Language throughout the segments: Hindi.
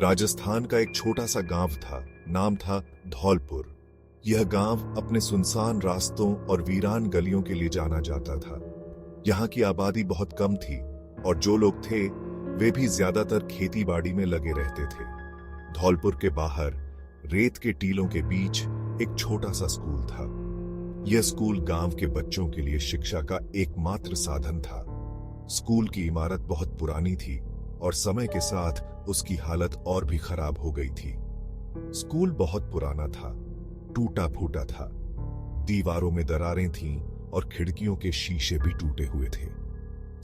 राजस्थान का एक छोटा सा गांव था, नाम था धौलपुर। यह गांव अपने सुनसान रास्तों और वीरान गलियों के लिए जाना जाता था। यहाँ की आबादी बहुत कम थी और जो लोग थे वे भी ज्यादातर खेती बाड़ी में लगे रहते थे। धौलपुर के बाहर रेत के टीलों के बीच एक छोटा सा स्कूल था। यह स्कूल गांव के बच्चों के लिए शिक्षा का एकमात्र साधन था। स्कूल की इमारत बहुत पुरानी थी और समय के साथ उसकी हालत और भी खराब हो गई थी। स्कूल बहुत पुराना था, टूटा फूटा था। दीवारों में दरारें थीं और खिड़कियों के शीशे भी टूटे हुए थे।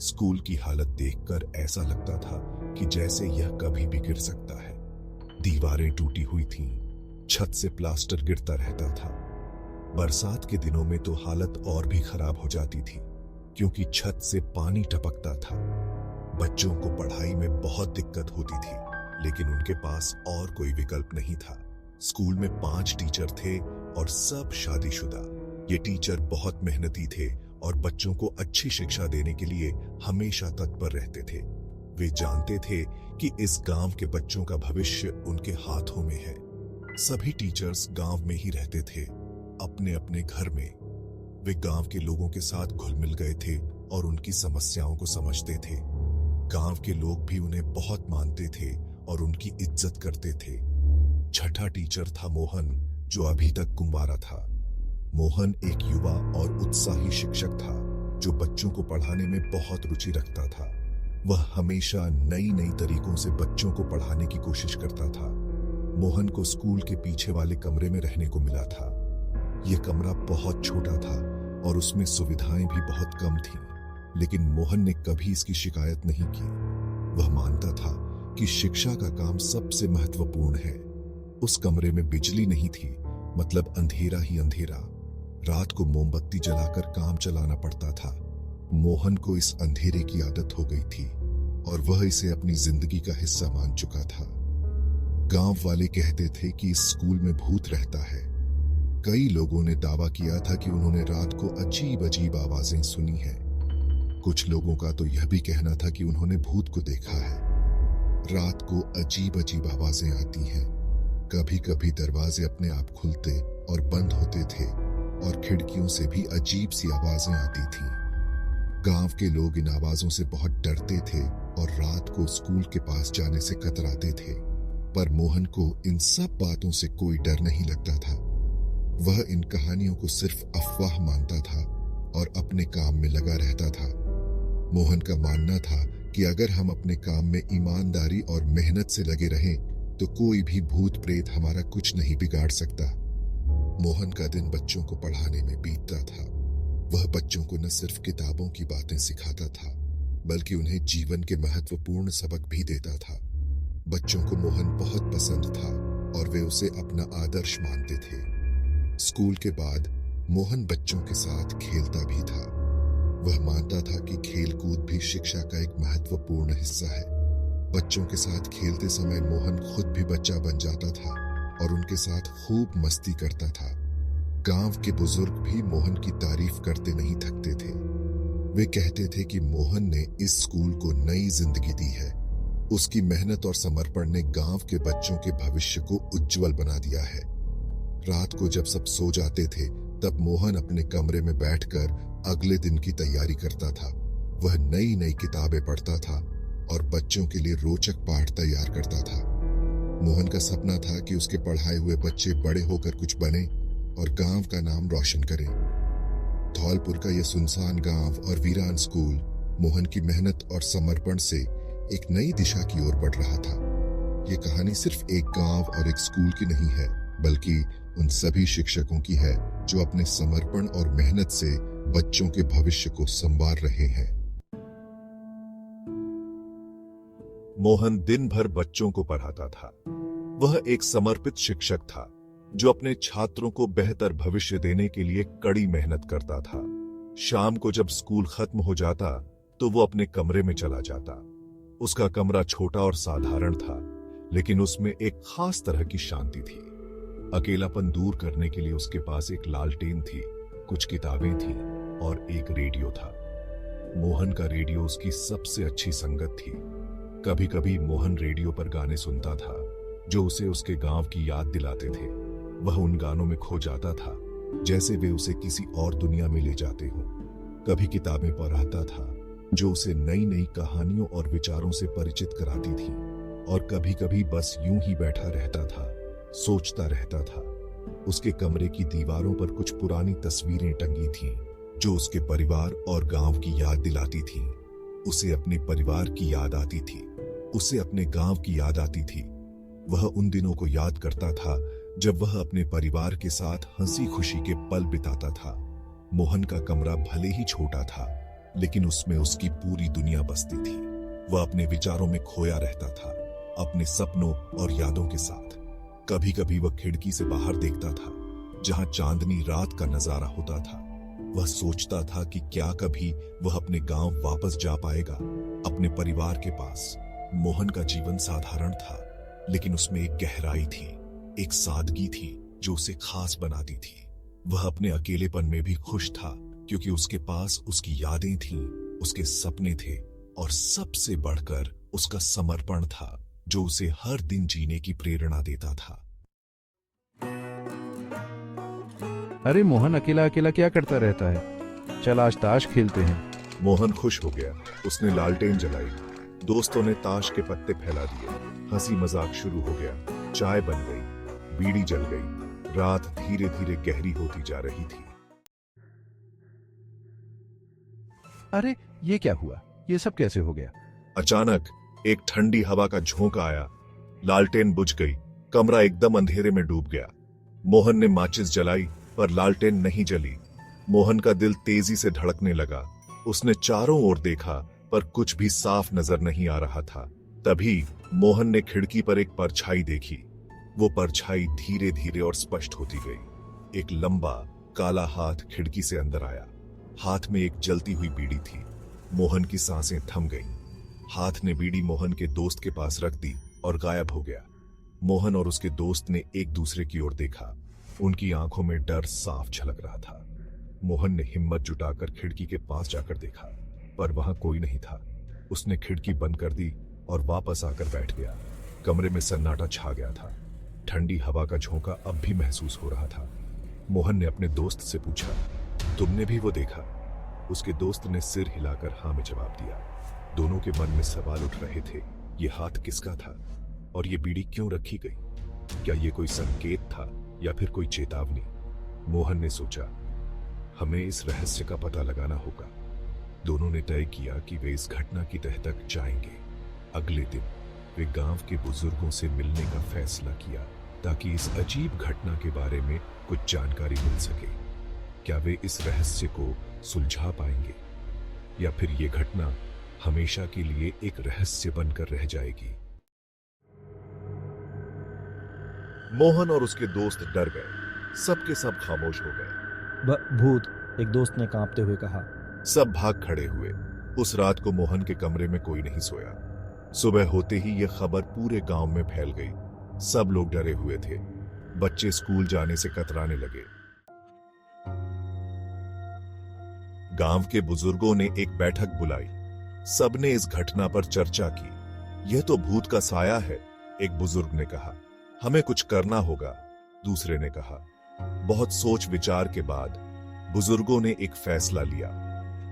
स्कूल की हालत देखकर ऐसा लगता था कि जैसे यह कभी भी गिर सकता है। दीवारें टूटी हुई थीं, छत से प्लास्टर गिरता रहता था। बरसात के दिनों में तो हालत और भी खराब हो जाती थी क्योंकि छत से पानी टपकता था। बच्चों को पढ़ाई में बहुत दिक्कत होती थी, लेकिन उनके पास और कोई विकल्प नहीं था। स्कूल में 5 टीचर थे और सब शादीशुदा। ये टीचर बहुत मेहनती थे और बच्चों को अच्छी शिक्षा देने के लिए हमेशा तत्पर रहते थे। वे जानते थे कि इस गांव के बच्चों का भविष्य उनके हाथों में है। सभी टीचर्स गांव में ही रहते थे, अपने अपने घर में। वे गांव के लोगों के साथ घुल मिल गए थे और उनकी समस्याओं को समझते थे। गांव के लोग भी उन्हें बहुत मानते थे और उनकी इज्जत करते थे। छठा टीचर था मोहन, जो अभी तक कुंवारा था। मोहन एक युवा और उत्साही शिक्षक था जो बच्चों को पढ़ाने में बहुत रुचि रखता था। वह हमेशा नई नई तरीकों से बच्चों को पढ़ाने की कोशिश करता था। मोहन को स्कूल के पीछे वाले कमरे में रहने को मिला था। यह कमरा बहुत छोटा था और उसमें सुविधाएं भी बहुत कम थीं, लेकिन मोहन ने कभी इसकी शिकायत नहीं की। वह मानता था कि शिक्षा का काम सबसे महत्वपूर्ण है। उस कमरे में बिजली नहीं थी, मतलब अंधेरा ही अंधेरा। रात को मोमबत्ती जलाकर काम चलाना पड़ता था। मोहन को इस अंधेरे की आदत हो गई थी और वह इसे अपनी जिंदगी का हिस्सा मान चुका था। गांव वाले कहते थे कि इस स्कूल में भूत रहता है। कई लोगों ने दावा किया था कि उन्होंने रात को अजीब अजीब आवाजें सुनी हैं। कुछ लोगों का तो यह भी कहना था कि उन्होंने भूत को देखा है। रात को अजीब अजीब आवाजें आती हैं। कभी कभी दरवाजे अपने आप खुलते और बंद होते थे और खिड़कियों से भी अजीब सी आवाजें आती थीं। गांव के लोग इन आवाजों से बहुत डरते थे और रात को स्कूल के पास जाने से कतराते थे। पर मोहन को इन सब बातों से कोई डर नहीं लगता था। वह इन कहानियों को सिर्फ अफवाह मानता था और अपने काम में लगा रहता था। मोहन का मानना था कि अगर हम अपने काम में ईमानदारी और मेहनत से लगे रहें तो कोई भी भूत प्रेत हमारा कुछ नहीं बिगाड़ सकता। मोहन का दिन बच्चों को पढ़ाने में बीतता था। वह बच्चों को न सिर्फ किताबों की बातें सिखाता था, बल्कि उन्हें जीवन के महत्वपूर्ण सबक भी देता था। बच्चों को मोहन बहुत पसंद था और वे उसे अपना आदर्श मानते थे। स्कूल के बाद मोहन बच्चों के साथ खेलता भी था। वह मानता था कि खेलकूद भी शिक्षा का एक महत्वपूर्ण हिस्सा है। बच्चों के साथ खेलते समय मोहन खुद भी बच्चा बन जाता था और उनके साथ खूब मस्ती करता था। गांव के बुजुर्ग भी मोहन की तारीफ करते नहीं थकते थे। वे कहते थे कि मोहन ने इस स्कूल को नई जिंदगी दी है। उसकी मेहनत और समर्पण ने गांव के बच्चों के भविष्य को उज्जवल बना दिया है। रात को जब सब सो जाते थे तब मोहन अपने कमरे में बैठकर अगले दिन की तैयारी करता था। वह नई नई किताबें पढ़ता था और बच्चों के लिए रोचक पाठ तैयार करता था। मोहन का सपना था कि उसके पढ़ाए हुए बच्चे बड़े होकर कुछ बने और गांव का नाम रोशन करें। धौलपुर का यह सुनसान गांव और वीरान स्कूल मोहन की मेहनत और समर्पण से एक नई दिशा की ओर बढ़ रहा था। ये कहानी सिर्फ एक गांव और एक स्कूल की नहीं है, बल्कि उन सभी शिक्षकों की है जो अपने समर्पण और मेहनत से बच्चों के भविष्य को संवार रहे हैं। मोहन दिन भर बच्चों को पढ़ाता था। वह एक समर्पित शिक्षक था जो अपने छात्रों को बेहतर भविष्य देने के लिए कड़ी मेहनत करता था। शाम को जब स्कूल खत्म हो जाता तो वो अपने कमरे में चला जाता। उसका कमरा छोटा और साधारण था, लेकिन उसमें एक खास तरह की शांति थी। अकेलापन दूर करने के लिए उसके पास एक लालटेन थी, कुछ किताबें थीं और एक रेडियो था। मोहन का रेडियो उसकी सबसे अच्छी संगत थी। कभी कभी मोहन रेडियो पर गाने सुनता था जो उसे उसके गांव की याद दिलाते थे। वह उन गानों में खो जाता था जैसे वे उसे किसी और दुनिया में ले जाते हों। कभी किताबें पढ़ता था जो उसे नई नई कहानियों और विचारों से परिचित कराती थी, और कभी कभी बस यूं ही बैठा रहता था, सोचता रहता था। उसके कमरे की दीवारों पर कुछ पुरानी तस्वीरें टंगी थीं जो उसके परिवार और गांव की याद दिलाती थीं। उसे अपने परिवार की याद आती थी, उसे अपने गांव की याद आती थी। वह उन दिनों को याद करता था जब वह अपने परिवार के साथ हंसी खुशी के पल बिताता था। मोहन का कमरा भले ही छोटा था, लेकिन उसमें उसकी पूरी दुनिया बसती थी। वह अपने विचारों में खोया रहता था, अपने सपनों और यादों के साथ। कभी कभी वह खिड़की से बाहर देखता था जहां चांदनी रात का नजारा होता था। वह सोचता था कि क्या कभी वह अपने गांव वापस जा पाएगा, अपने परिवार के पास। मोहन का जीवन साधारण था, लेकिन उसमें एक गहराई थी, एक सादगी थी जो उसे खास बनाती थी। वह अपने अकेलेपन में भी खुश था क्योंकि उसके पास उसकी यादें थीं, उसके सपने थे और सबसे बढ़कर उसका समर्पण था जो उसे हर दिन जीने की प्रेरणा देता था। अरे मोहन, अकेला अकेला क्या करता रहता है? चल आज ताश खेलते हैं। मोहन खुश हो गया। उसने लालटेन जलाई, दोस्तों ने ताश के पत्ते फैला दिए, हंसी मजाक शुरू हो गया। चाय बन गई, बीड़ी जल गई। रात धीरे धीरे गहरी होती जा रही थी। अरे ये क्या हुआ? ये सब कैसे हो गया? अचानक एक ठंडी हवा का झोंका आया, लालटेन बुझ गई, कमरा एकदम अंधेरे में डूब गया। मोहन ने माचिस जलाई पर लालटेन नहीं जली। मोहन का दिल तेजी से धड़कने लगा। उसने चारों ओर देखा पर कुछ भी साफ नजर नहीं आ रहा था। तभी मोहन ने खिड़की पर एक परछाई देखी। वो परछाई धीरे धीरे और स्पष्ट होती गई। एक लंबा काला हाथ खिड़की से अंदर आया। हाथ में एक जलती हुई बीड़ी थी। मोहन की सांसें थम गईं। हाथ ने बीड़ी मोहन के दोस्त के पास रख दी और गायब हो गया। मोहन और उसके दोस्त ने एक दूसरे की ओर देखा। उनकी आंखों में डर साफ झलक रहा था। मोहन ने हिम्मत जुटाकर खिड़की के पास जाकर देखा, पर वहां कोई नहीं था। उसने खिड़की बंद कर दी और वापस आकर बैठ गया। कमरे में सन्नाटा छा गया था। ठंडी हवा का झोंका अब भी महसूस हो रहा था। मोहन ने अपने दोस्त से पूछा, तुमने भी वो देखा? उसके दोस्त ने सिर हिलाकर हाँ में जवाब दिया। दोनों के मन में सवाल उठ रहे थे, ये हाथ किसका था और ये बीड़ी क्यों रखी गई? क्या ये कोई संकेत था या फिर कोई चेतावनी? मोहन ने सोचा, हमें इस रहस्य का पता लगाना होगा। दोनों ने तय किया कि वे इस घटना की तह तक जाएंगे। अगले दिन वे गांव के बुजुर्गों से मिलने का फैसला किया ताकि इस अजीब घटना के बारे में कुछ जानकारी मिल सके। क्या वे इस रहस्य को सुलझा पाएंगे या फिर ये घटना हमेशा के लिए एक रहस्य बनकर रह जाएगी? मोहन और उसके दोस्त डर गए। सबके सब खामोश हो गए। भूत, एक दोस्त ने कांपते हुए कहा। सब भाग खड़े हुए। उस रात को मोहन के कमरे में कोई नहीं सोया। सुबह होते ही यह खबर पूरे गांव में फैल गई। सब लोग डरे हुए थे। बच्चे स्कूल जाने से कतराने लगे। गांव के बुजुर्गों ने एक बैठक बुलाई। सबने इस घटना पर चर्चा की। यह तो भूत का साया है, एक बुजुर्ग ने कहा। हमें कुछ करना होगा, दूसरे ने कहा। बहुत सोच विचार के बाद बुजुर्गों ने एक फैसला लिया।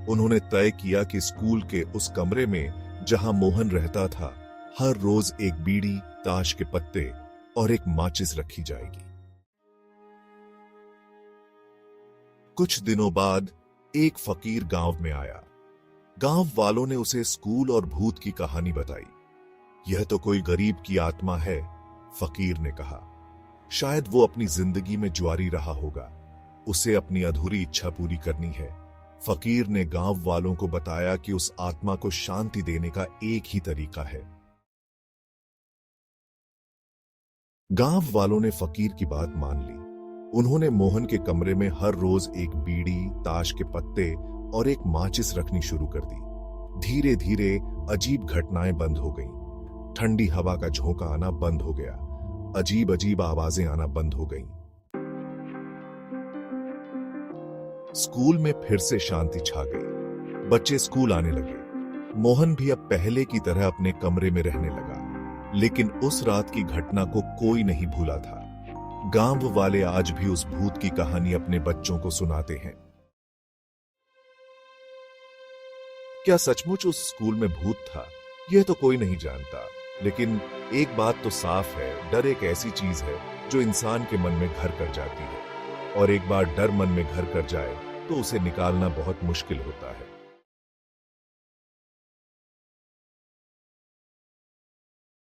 उन्होंने तय किया कि स्कूल के उस कमरे में जहां मोहन रहता था, हर रोज एक बीड़ी, ताश के पत्ते और एक माचिस रखी जाएगी। कुछ दिनों बाद एक फकीर गांव में आया। गांव वालों ने उसे स्कूल और भूत की कहानी बताई। यह तो कोई गरीब की आत्मा है, फकीर ने कहा। शायद वो अपनी जिंदगी में ज्वारी रहा होगा, उसे अपनी अधूरी इच्छा पूरी करनी है। फकीर ने गांव वालों को बताया कि उस आत्मा को शांति देने का एक ही तरीका है। गांव वालों ने फकीर की बात मान ली। उन्होंने मोहन के कमरे में हर रोज एक बीड़ी, ताश के पत्ते और एक माचिस रखनी शुरू कर दी। धीरे धीरे अजीब घटनाएं बंद हो गईं। ठंडी हवा का झोंका आना बंद हो गया। अजीब अजीब आवाजें आना बंद हो गईं। स्कूल में फिर से शांति छा गई। बच्चे स्कूल आने लगे। मोहन भी अब पहले की तरह अपने कमरे में रहने लगा, लेकिन उस रात की घटना को कोई नहीं भूला था। गांव वाले आज भी उस भूत की कहानी अपने बच्चों को सुनाते हैं। क्या सचमुच उस स्कूल में भूत था? यह तो कोई नहीं जानता, लेकिन एक बात तो साफ है, डर एक ऐसी चीज है जो इंसान के मन में घर कर जाती है, और एक बार डर मन में घर कर जाए तो उसे निकालना बहुत मुश्किल होता है।